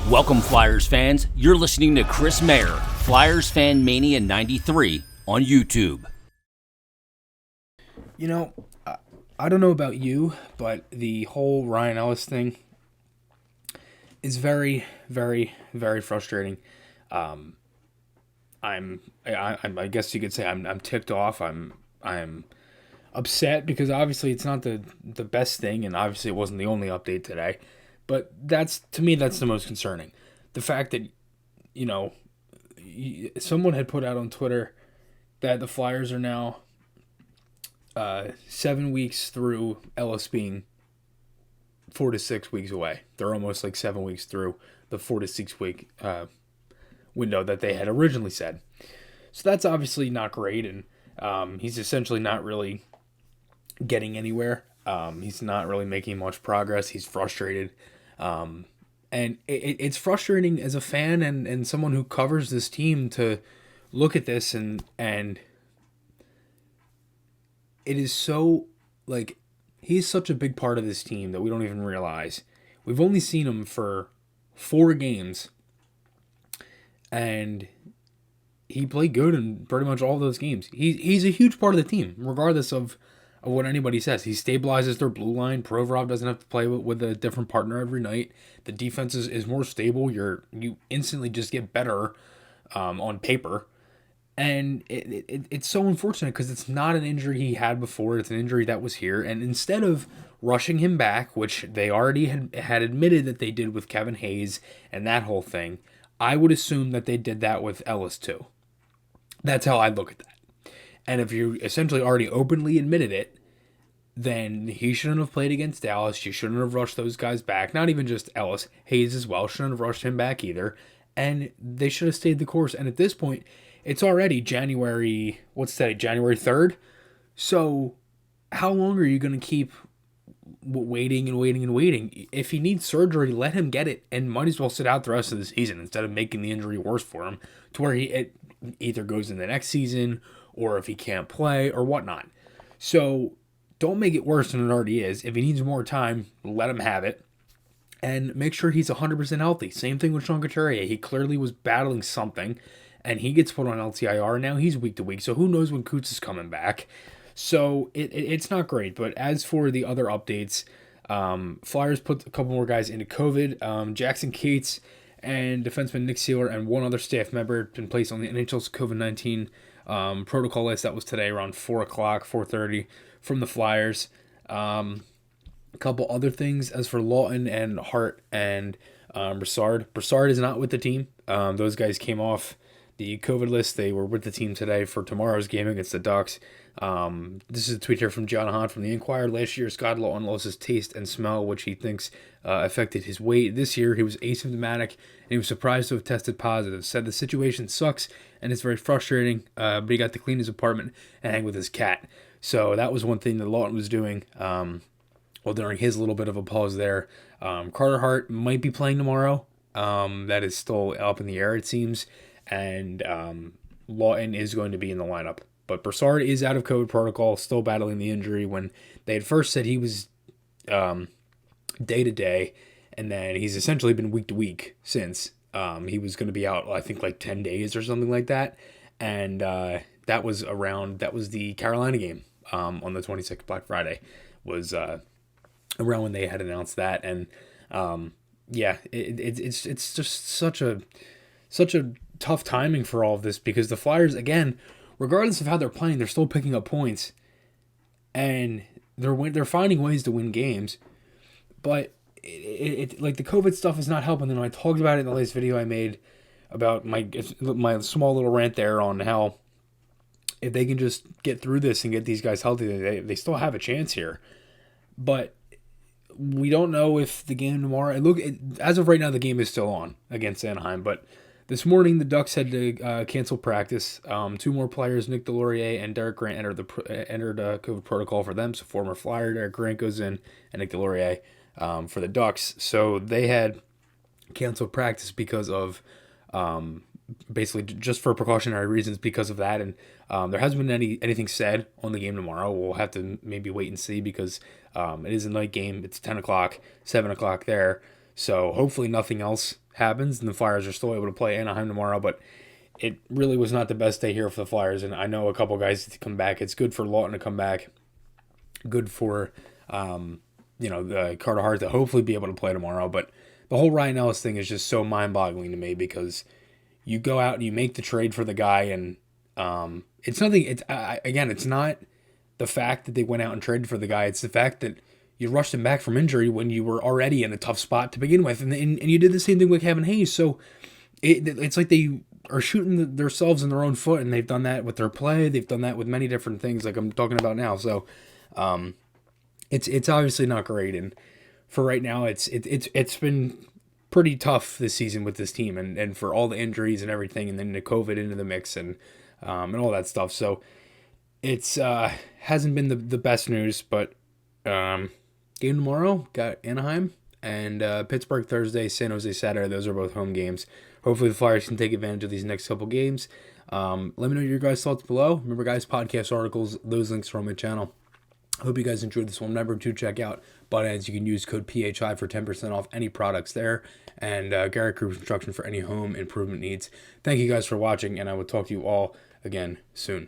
Welcome, Flyers fans. You're listening to Chris Mayer, Flyers Fan Mania 93 on YouTube. You know, I don't know about you, but the whole Ryan Ellis thing is very, very, very frustrating. I guess you could say I'm ticked off. I'm upset because obviously it's not the best thing, and obviously it wasn't the only update today. But to me that's the most concerning. The fact that someone had put out on Twitter that the Flyers are now 7 weeks through Ellis being 4 to 6 weeks away. They're almost like 7 weeks through the 4 to 6 week window that they had originally said. So that's obviously not great, and he's essentially not really getting anywhere. He's not really making much progress. He's frustrated. And it's frustrating as a fan and someone who covers this team to look at this and it is so, like, he's such a big part of this team that we don't even realize. We've only seen him for 4 games, and he played good in pretty much all those games. He's a huge part of the team, regardless of what anybody says. He stabilizes their blue line. Provorov doesn't have to play with a different partner every night. The defense is more stable. You instantly just get better on paper. And it's so unfortunate because it's not an injury he had before. It's an injury that was here. And instead of rushing him back, which they already had admitted that they did with Kevin Hayes and that whole thing, I would assume that they did that with Ellis too. That's how I look at that. And if you essentially already openly admitted it, then he shouldn't have played against Dallas. You shouldn't have rushed those guys back. Not even just Ellis. Hayes as well. Shouldn't have rushed him back either. And they should have stayed the course. And at this point, it's already January 3rd? So how long are you going to keep waiting and waiting and waiting? If he needs surgery, let him get it and might as well sit out the rest of the season instead of making the injury worse for him to where it either goes in the next season or if he can't play or whatnot. So don't make it worse than it already is. If he needs more time, let him have it. And make sure he's 100% healthy. Same thing with Sean Couturier. He clearly was battling something, and he gets put on LTIR. Now he's week to week, so who knows when Coots is coming back. So it's not great. But as for the other updates, Flyers put a couple more guys into COVID. Jackson Cates and defenseman Nick Seeler and one other staff member had been placed on the NHL's COVID-19 protocol list. That was today around 4:30 from the Flyers. A couple other things as for Lawton and Hart and Brassard. Brassard is not with the team. Those guys came off the COVID list. They were with the team today for tomorrow's game against the Ducks. This is a tweet here from John Hahn from the Inquirer. Last year, Scott Lawton lost his taste and smell, which he thinks affected his weight. This year, he was asymptomatic, and he was surprised to have tested positive. Said the situation sucks, and it's very frustrating, but he got to clean his apartment and hang with his cat. So that was one thing that Lawton was doing during his little bit of a pause there. Carter Hart might be playing tomorrow. That is still up in the air, it seems. And Lawton is going to be in the lineup. But Brassard is out of COVID protocol, still battling the injury when they had first said he was day to day, and then he's essentially been week to week since. He was going to be out, I think, like 10 days or something like that. And that was the Carolina game on the 26th, Black Friday, was around when they had announced that. And it's just such a tough timing for all of this because the Flyers, again, regardless of how they're playing, they're still picking up points, and they're finding ways to win games. But it like the COVID stuff is not helping. And I talked about it in the latest video I made about my small little rant there on how if they can just get through this and get these guys healthy, they still have a chance here. But we don't know if the game tomorrow. As of right now, the game is still on against Anaheim, but this morning, the Ducks had to cancel practice. 2 more players, Nick Deslauriers and Derek Grant, entered COVID protocol for them. So former Flyer Derek Grant goes in, and Nick Deslauriers for the Ducks. So they had canceled practice because of basically just for precautionary reasons because of that. And there hasn't been anything said on the game tomorrow. We'll have to maybe wait and see because it is a night game. It's 10 o'clock, 7 o'clock there. So hopefully nothing else happens and the Flyers are still able to play Anaheim tomorrow. But it really was not the best day here for the Flyers, and I know a couple guys to come back. It's good for Lawton to come back. Good for the Carter Hart to hopefully be able to play tomorrow. But the whole Ryan Ellis thing is just so mind-boggling to me because you go out and you make the trade for the guy, and it's nothing. It's not the fact that they went out and traded for the guy. It's the fact that you rushed him back from injury when you were already in a tough spot to begin with, and you did the same thing with Kevin Hayes. So it's like they are shooting themselves in their own foot, and they've done that with their play. They've done that with many different things, like I'm talking about now. So it's obviously not great, and for right now, it's been pretty tough this season with this team, and for all the injuries and everything, and then the COVID into the mix and all that stuff. So it's hasn't been the best news, but game tomorrow got Anaheim and Pittsburgh Thursday, San Jose Saturday. Those are both home games. Hopefully the Flyers can take advantage of these next couple games. Let me know your guys' thoughts below. Remember, guys, podcast articles, those links are on my channel. I hope you guys enjoyed this one. Remember to check out Butt Ends. You can use code PHI for 10% off any products there. And Garrett Group Construction for any home improvement needs. Thank you guys for watching, and I will talk to you all again soon.